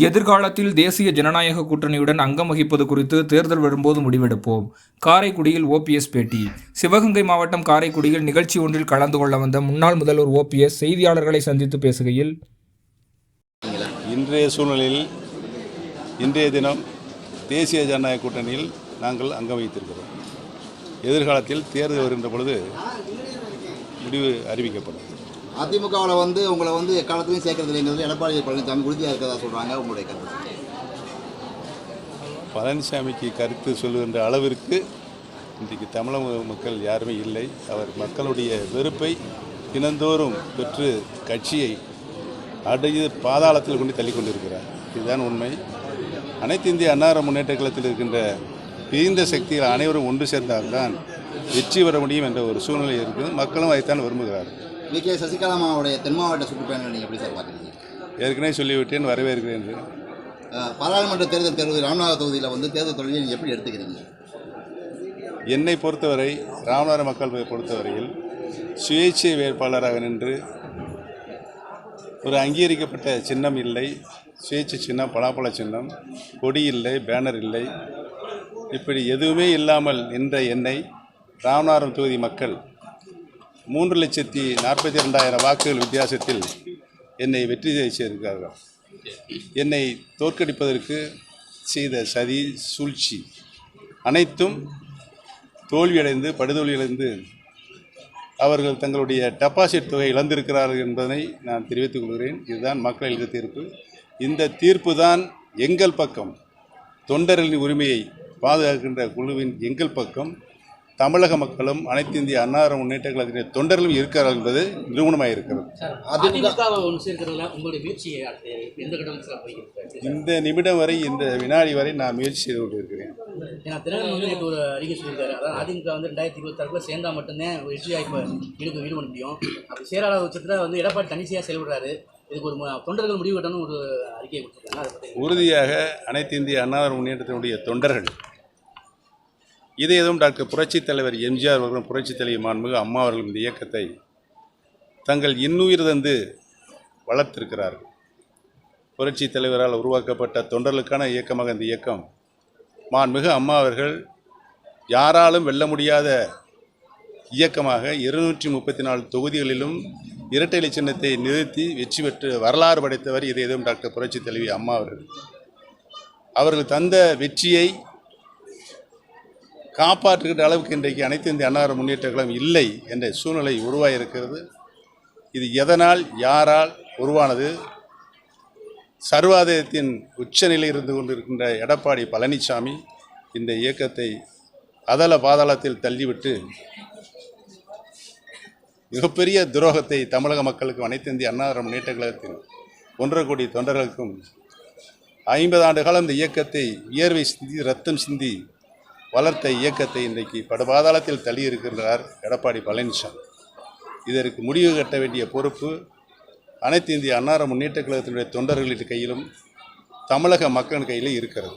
எதிர்காலத்தில் தேசிய ஜனநாயக கூட்டணியுடன் அங்கம் வகிப்பது குறித்து தேர்தல் வரும்போது முடிவெடுப்போம். காரைக்குடியில் ஓபிஎஸ் பேட்டி. சிவகங்கை மாவட்டம் காரைக்குடியில் நிகழ்ச்சி ஒன்றில் கலந்து கொள்ள வந்த முன்னாள் முதல்வர் ஓபிஎஸ் செய்தியாளர்களை சந்தித்து பேசுகையில், இன்றைய சூழ்நிலையில் இன்றைய தினம் தேசிய ஜனநாயக கூட்டணியில் நாங்கள் அங்கம் வகித்திருக்கிறோம். எதிர்காலத்தில் தேர்தல் வருகின்ற பொழுது முடிவு அறிவிக்கப்படும். அதிமுகவில் உங்களை எக்காலத்திலையும் சேர்க்கறது இல்லைங்கிறது எடப்பாடி பழனிசாமி உறுதியாக இருக்கிறதா சொல்கிறாங்க. உங்களுடைய கருத்து? பழனிசாமிக்கு கருத்து சொல்லுகின்ற அளவிற்கு இன்றைக்கு தமிழக மக்கள் யாருமே இல்லை. அவர் மக்களுடைய வெறுப்பை தினந்தோறும் பெற்று கட்சியை அடைய பாதாளத்தில் கொண்டு தள்ளி கொண்டிருக்கிறார். இதுதான் உண்மை. அனைத்து இந்திய அன்னார முன்னேற்ற கழகத்தில் இருக்கின்ற பிரிந்த சக்திகள் அனைவரும் ஒன்று சேர்ந்தால்தான் வெற்றி பெற முடியும் என்ற ஒரு சூழ்நிலை இருக்குது. மக்களும் அதைத்தான் விரும்புகிறார்கள். வி.கே. சசிகலாமாவுடைய தென் மாவட்ட சுற்றுப்பயணம் நீங்கள் எப்படி சார் பார்க்குறீங்க? ஏற்கனவே சொல்லிவிட்டேன், வரவேற்கிறேன் என்று. பாராளுமன்ற தேர்தல் ராமநாதபுரம் தொகுதியில் தேர்தல் தோல்வியை நீங்கள் எப்படி எடுத்துக்கிறீங்க? என்னை பொறுத்தவரை, ராமநாதபுரம் மக்கள் பொறுத்தவரையில் சுயேட்சை வேட்பாளராக நின்று ஒரு அங்கீகரிக்கப்பட்ட சின்னம் இல்லை. சுயேட்சை சின்னம் பலாப்பழ சின்னம், கொடி இல்லை, பேனர் இல்லை. இப்படி எதுவுமே இல்லாமல் நின்ற என்னை ராமநாதபுரம் தொகுதி மக்கள் 3,42,000 வாக்குகள் வித்தியாசத்தில் என்னை வெற்றி செய்திருக்கிறார்கள். என்னை தோற்கடிப்பதற்கு செய்த சதி சூழ்ச்சி அனைத்தும் தோல்வியடைந்து படுதோல்வியடைந்து அவர்கள் தங்களுடைய டெபாசிட் தொகை இழந்திருக்கிறார்கள் என்பதை நான் தெரிவித்துக் கொள்கிறேன். இதுதான் மக்கள் எழுதிய தீர்ப்பு. இந்த தீர்ப்பு தான் எங்கள் பக்கம், தொண்டர்களின் உரிமையை பாதுகாக்கின்ற குழுவின் எங்கள் பக்கம். தமிழக மக்களும் அனைத்து இந்திய அன்னார முன்னேற்ற கழகத்தின் தொண்டர்களும் இருக்கிறார்கள் என்பது நிரூபணமாக இருக்கிறது. இந்த நிமிடம் வரை, இந்த வினாடி வரை நான் முயற்சி செய்து கொண்டிருக்கிறேன். ஒரு அறிக்கை சொல்லியிருக்காரு. அதாவது அதிமுக 2026 சேர்ந்தா மட்டும்தான் வெற்றி வாய்ப்பு ஈடுபட முடியும். அப்படி சேராத பட்சத்தில் எடப்பாடி தனிச்சையாக செயல்படுறாரு. இதுக்கு ஒரு தொண்டர்கள் முடிவு கட்டணும் ஒரு அறிக்கையை கொடுத்துருக்காங்க. உறுதியாக அனைத்து இந்திய அன்னார முன்னேற்றத்தினுடைய தொண்டர்கள் இதே எதுவும் டாக்டர் புரட்சித் தலைவர் எம்ஜிஆர் அவர்களும் புரட்சித் தலைவர் மாண்புமிகு அம்மா அவர்களும் இந்த இயக்கத்தை தங்கள் இன்னுயிர் தந்து வளர்த்திருக்கிறார்கள். புரட்சித் தலைவரால் உருவாக்கப்பட்ட தொண்டர்களுக்கான இயக்கமாக இந்த இயக்கம் மாண்புமிகு அம்மா அவர்கள் யாராலும் வெல்ல முடியாத இயக்கமாக 234 தொகுதிகளிலும் இரட்டை இலை சின்னத்தை நிறுத்தி வெற்றி பெற்று வரலாறு படைத்தவர் இதே எதுவும் டாக்டர் புரட்சித் தலைவி அம்மா அவர்கள் தந்த வெற்றியை காப்பாற்றுகின்ற அளவுக்கு இன்றைக்கு அனைத்து இந்திய அன்னார முன்னேற்ற கழகம் இல்லை என்ற சூழ்நிலை உருவாகியிருக்கிறது. இது எதனால், யாரால் உருவானது? சர்வாதயத்தின் உச்சநிலையில் இருந்து கொண்டிருக்கின்ற எடப்பாடி பழனிசாமி இந்த இயக்கத்தை அதல பாதாளத்தில் தள்ளிவிட்டு மிகப்பெரிய துரோகத்தை தமிழக மக்களுக்கும் அனைத்து இந்திய அன்னார முன்னேற்ற கழகத்தின் 1.5 கோடி தொண்டர்களுக்கும் 50 ஆண்டு காலம் இந்த இயக்கத்தை வியர்வை சிந்தி ரத்தம் சிந்தி வளர்த்த இயக்கத்தை இன்றைக்கு படுபாதாளத்தில் தள்ளி இருக்கின்றார் எடப்பாடி பழனிசாமி. இதற்கு முடிவு கட்ட வேண்டிய பொறுப்பு அனைத்து இந்திய அன்னார முன்னேற்ற கழகத்தினுடைய தொண்டர்களின் கையிலும் தமிழக மக்களின் கையிலும் இருக்கிறது.